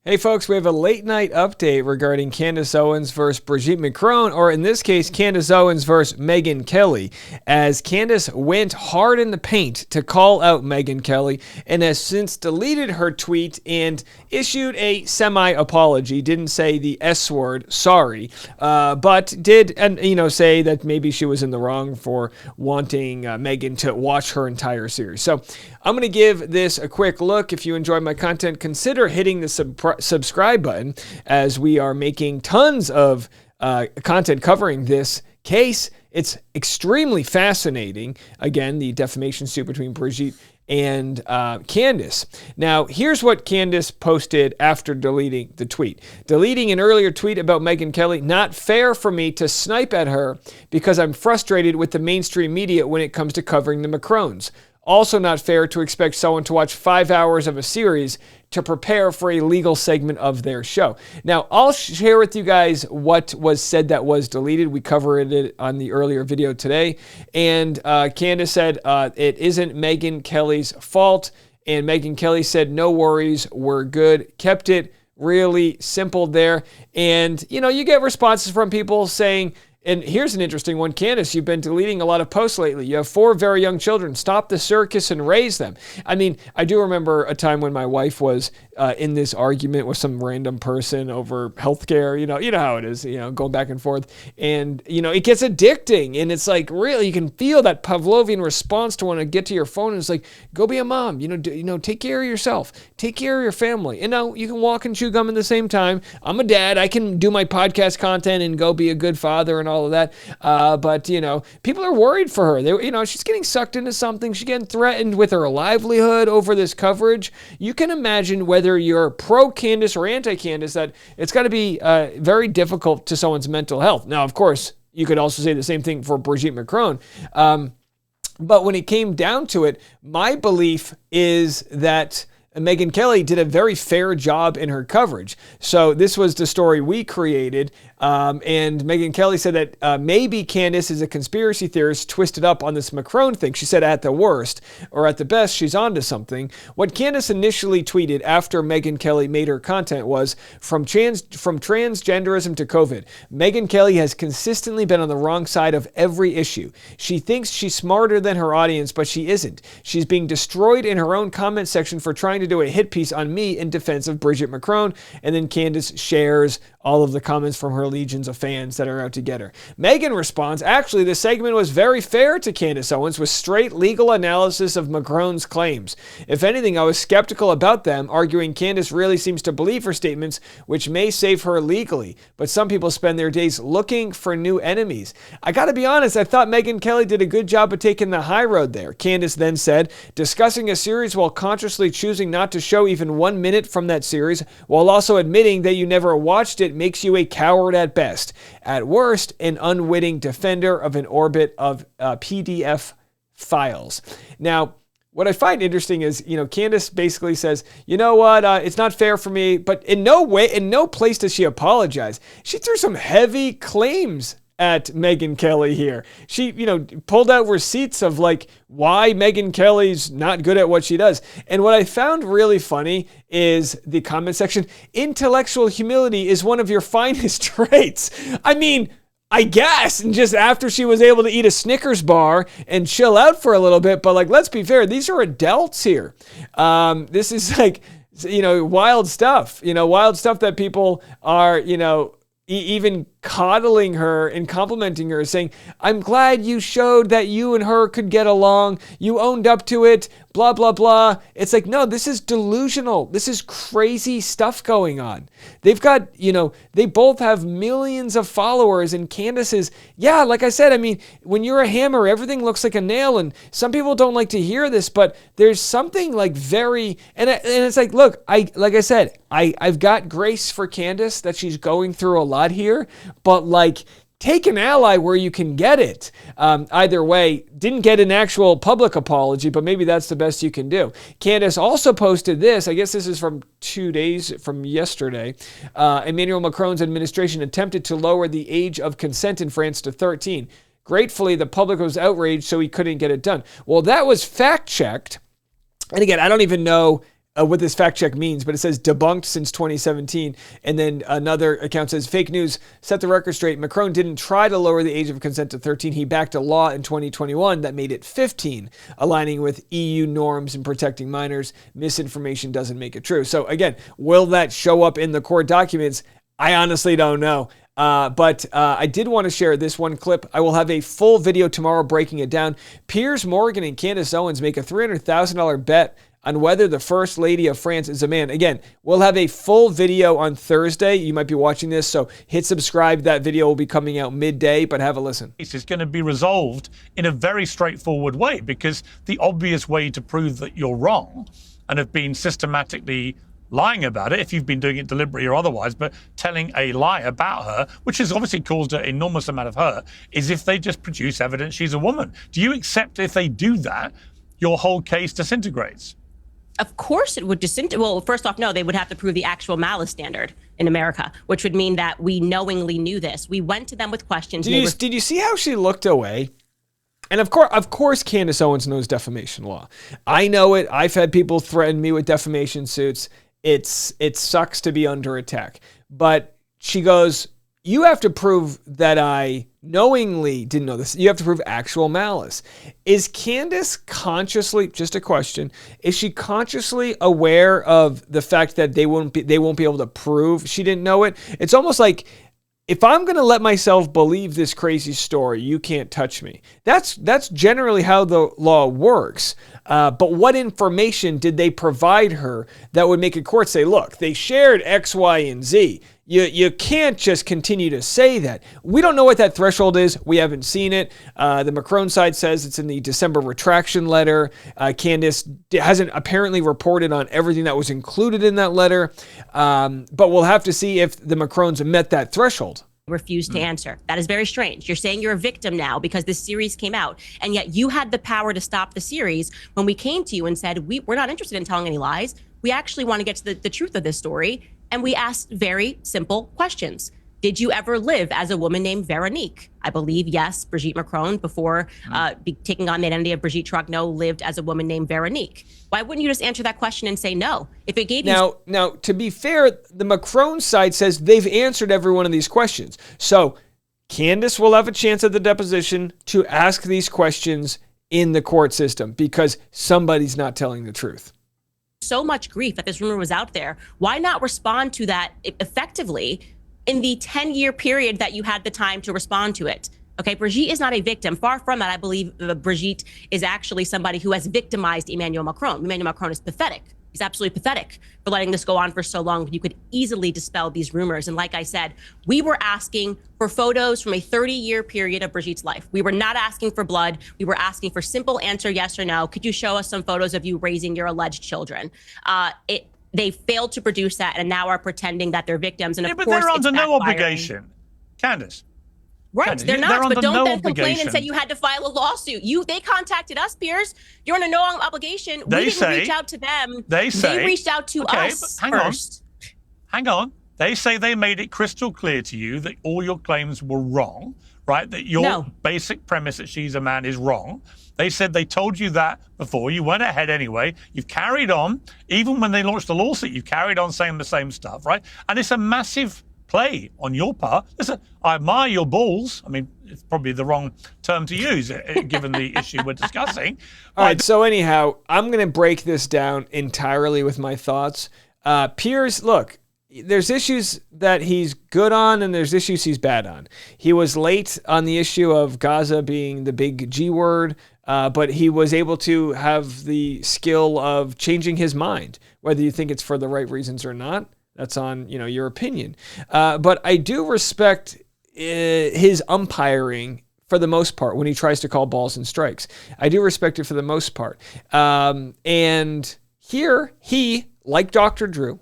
Hey folks, we have a late night update regarding Candace Owens versus Brigitte Macron, or in this case, Candace Owens versus Owens-Kelly, as Candace went hard in the paint to call out Owens-Kelly and has since deleted her tweet and issued a semi-apology. Didn't say the S word, sorry, but did say that maybe she was in the wrong for wanting Megyn to watch her entire series. So I'm going to give this a quick look. If you enjoy my content, consider hitting the subscribe button, as we are making tons of content covering this case. It's extremely fascinating. Again, the defamation suit between Brigitte and Candace. Now, here's what Candace posted after deleting the tweet. Deleting an earlier tweet about Owens-Kelly, not fair for me to snipe at her because I'm frustrated with the mainstream media when it comes to covering the Macrons. Also not fair to expect someone to watch 5 hours of a series to prepare for a legal segment of their show. Now, I'll share with you guys what was said that was deleted. We covered it on the earlier video today. And Candace said it isn't Owens-Kelly's fault. And Owens-Kelly said, no worries, we're good. Kept it really simple there. And, you get responses from people saying, and here's an interesting one. Candace, you've been deleting a lot of posts lately. You have 4 very young children. Stop the circus and raise them. I mean, I do remember a time when my wife was in this argument with some random person over healthcare. You know how it is, going back and forth. And, it gets addicting. And it's like, really, you can feel that Pavlovian response to want to get to your phone. And it's like, go be a mom. Take care of yourself. Take care of your family. And now you can walk and chew gum at the same time. I'm a dad. I can do my podcast content and go be a good father and all of that. But people are worried for her. She's getting sucked into something. She's getting threatened with her livelihood over this coverage. You can imagine whether you're pro-Candace or anti-Candace that it's got to be very difficult to someone's mental health. Now, of course, you could also say the same thing for Brigitte Macron. But when it came down to it, my belief is that Owens-Kelly did a very fair job in her coverage. So this was the story we created. And Owens-Kelly said that maybe Candace is a conspiracy theorist twisted up on this Macron thing. She said at the worst, or at the best, she's onto something. What Candace initially tweeted after Owens-Kelly made her content was, from transgenderism to COVID, Owens-Kelly has consistently been on the wrong side of every issue. She thinks she's smarter than her audience, but she isn't. She's being destroyed in her own comment section for trying to do a hit piece on me in defense of Brigitte Macron. And then Candace shares all of the comments from her legions of fans that are out to get her. Megyn responds, actually, the segment was very fair to Candace Owens with straight legal analysis of Macron's claims. If anything, I was skeptical about them, arguing Candace really seems to believe her statements, which may save her legally. But some people spend their days looking for new enemies. I gotta be honest, I thought Owens-Kelly did a good job of taking the high road there. Candace then said, discussing a series while consciously choosing not to show even 1 minute from that series, while also admitting that you never watched it, makes you a coward at best. At worst, an unwitting defender of an orbit of PDF files. Now, what I find interesting is, Candace basically says, you know what, it's not fair for me, but in no place does she apologize. She threw some heavy claims at Owens-Kelly here. She, pulled out receipts of why Owens-Kelly's not good at what she does. And what I found really funny is the comment section. Intellectual humility is one of your finest traits. I mean, I guess, and just after she was able to eat a Snickers bar and chill out for a little bit, but let's be fair, these are adults here. This is wild stuff, wild stuff that people are, even coddling her and complimenting her, saying, I'm glad you showed that you and her could get along. You owned up to it, blah, blah, blah. It's like, no, this is delusional. This is crazy stuff going on. They've got, they both have millions of followers, and Candace is, yeah, like I said, I mean, when you're a hammer, everything looks like a nail, and some people don't like to hear this, but there's something very, and it's like, look, like I said, I've got grace for Candace that she's going through a lot here, but take an ally where you can get it. Either way, didn't get an actual public apology, but maybe that's the best you can do. Candace also posted this. I guess this is from 2 days from yesterday. Emmanuel Macron's administration attempted to lower the age of consent in France to 13. Gratefully, the public was outraged, so he couldn't get it done. Well, that was fact-checked. And again, I don't even know what this fact check means, but it says debunked since 2017. And then another account says fake news, set the record straight. Macron didn't try to lower the age of consent to 13. He backed a law in 2021 that made it 15, aligning with EU norms and protecting minors. Misinformation doesn't make it true. So again, will that show up in the court documents? I honestly don't know. But I did want to share this one clip. I will have a full video tomorrow breaking it down. Piers Morgan and Candace Owens make a $300,000 bet on whether the First Lady of France is a man. Again, we'll have a full video on Thursday. You might be watching this, so hit subscribe. That video will be coming out midday, but have a listen. It's going to be resolved in a very straightforward way, because the obvious way to prove that you're wrong and have been systematically lying about it, if you've been doing it deliberately or otherwise, but telling a lie about her, which has obviously caused an enormous amount of hurt, is if they just produce evidence she's a woman. Do you accept if they do that, your whole case disintegrates? Of course it would disintegrate. Well, first off, no, they would have to prove the actual malice standard in America, which would mean that we knowingly knew this. We went to them with questions. Did you see how she looked away? And of course, Candace Owens knows defamation law. I know it. I've had people threaten me with defamation suits. It sucks to be under attack. But she goes, you have to prove that I knowingly didn't know this. You have to prove actual malice. Is Candace consciously, just a question, is she consciously aware of the fact that they won't be able to prove she didn't know it? It's almost like, if I'm going to let myself believe this crazy story, you can't touch me. That's generally how the law works. But what information did they provide her that would make a court say, look, they shared X, Y, and Z. You can't just continue to say that. We don't know what that threshold is. We haven't seen it. The Macron side says it's in the December retraction letter. Candace hasn't apparently reported on everything that was included in that letter. But we'll have to see if the Macrons met that threshold. Refused to answer. That is very strange. You're saying you're a victim now because this series came out, and yet you had the power to stop the series when we came to you and said, we're not interested in telling any lies. We actually want to get to the truth of this story. And we asked very simple questions. Did you ever live as a woman named Veronique? I believe, yes, Brigitte Macron, before taking on the identity of Brigitte Trogneau, lived as a woman named Veronique. Why wouldn't you just answer that question and say no? If it gave you... Now, to be fair, the Macron side says they've answered every one of these questions. So Candace will have a chance at the deposition to ask these questions in the court system because somebody's not telling the truth. So much grief that this rumor was out there. Why not respond to that effectively in the 10-year period that you had the time to respond to it? Okay, Brigitte is not a victim. Far from that, I believe Brigitte is actually somebody who has victimized Emmanuel Macron. Emmanuel Macron is pathetic. He's absolutely pathetic for letting this go on for so long. You could easily dispel these rumors. And like I said, we were asking for photos from a 30-year period of Brigitte's life. We were not asking for blood. We were asking for simple answer, yes or no. Could you show us some photos of you raising your alleged children? They failed to produce that and now are pretending that they're victims. And of course, they're under no obligation. Candace. Right, Candace, they're not, but don't no then complain obligation. and say you had to file a lawsuit. They contacted us, Piers. You're under no obligation. They we didn't reach out to them. They reached out to us first. Hang on. They say they made it crystal clear to you that all your claims were wrong, right? That your basic premise that she's a man is wrong. They said they told you that before. You went ahead anyway. You've carried on. Even when they launched the lawsuit, you carried on saying the same stuff, right? And it's a massive play on your part. Listen, I admire your balls. I mean, it's probably the wrong term to use given the issue we're discussing. All right, so anyhow, I'm going to break this down entirely with my thoughts. Piers, look, there's issues that he's good on and there's issues he's bad on. He was late on the issue of Gaza being the big G word, but he was able to have the skill of changing his mind, whether you think it's for the right reasons or not. That's on, your opinion. But I do respect his umpiring for the most part when he tries to call balls and strikes. I do respect it for the most part. And here he, like Dr. Drew,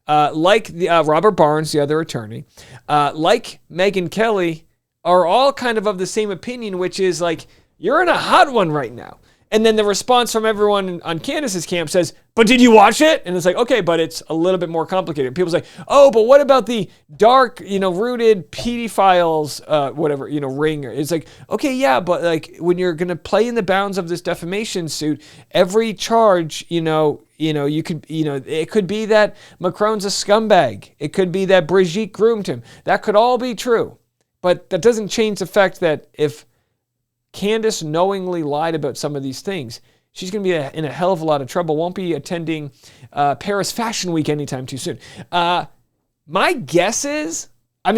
like Robert Barnes, the other attorney, like Megyn Kelly, are all kind of the same opinion, which is like, you're in a hot one right now. And then the response from everyone on Candace's camp says, but did you watch it? And it's like, okay, but it's a little bit more complicated. People say, oh, but what about the dark, rooted pedophiles, whatever, ring? It's like, okay, yeah, but like when you're going to play in the bounds of this defamation suit, every charge, you could, it could be that Macron's a scumbag. It could be that Brigitte groomed him. That could all be true. But that doesn't change the fact that if Candace knowingly lied about some of these things, she's going to be in a hell of a lot of trouble. Won't be attending Paris Fashion Week anytime too soon. My guess is, I'm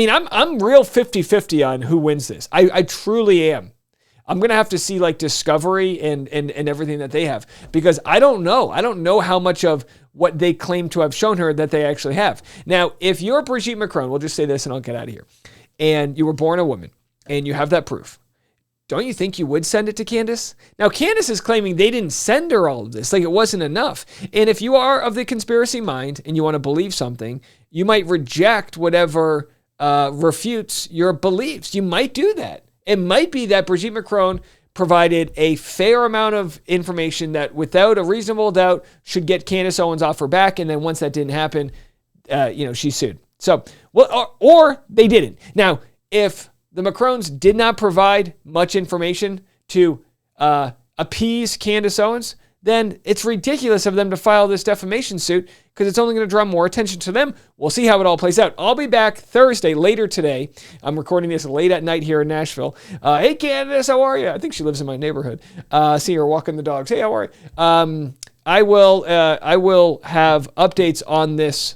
real 50-50 on who wins this. I truly am. I'm going to have to see like Discovery and everything that they have, because I don't know. I don't know how much of what they claim to have shown her that they actually have. Now, if you're Brigitte Macron, we'll just say this and I'll get out of here, and you were born a woman and you have that proof, don't you think you would send it to Candace? Now, Candace is claiming they didn't send her all of this, like it wasn't enough. And if you are of the conspiracy mind and you want to believe something, you might reject whatever refutes your beliefs. You might do that. It might be that Brigitte Macron provided a fair amount of information that without a reasonable doubt should get Candace Owens off her back. And then once that didn't happen, she sued. So, or they didn't. Now, if the Macrons did not provide much information to appease Candace Owens, then it's ridiculous of them to file this defamation suit, because it's only going to draw more attention to them. We'll see how it all plays out. I'll be back Thursday, later today. I'm recording this late at night here in Nashville. Hey, Candace, how are you? I think she lives in my neighborhood. See her walking the dogs. Hey, how are you? I will have updates on this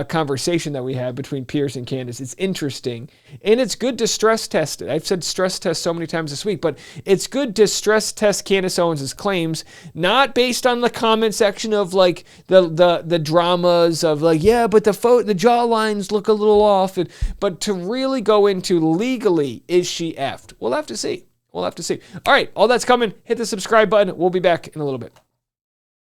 conversation that we have between Piers and Candace. It's interesting, and it's good to stress test it. I've said stress test so many times this week, but it's good to stress test Candace Owens' claims, not based on the comment section of like the dramas of like, yeah, but the jaw lines look a little off, but to really go into legally, is she effed? We'll have to see. All right, all that's coming. Hit the subscribe button. We'll be back in a little bit.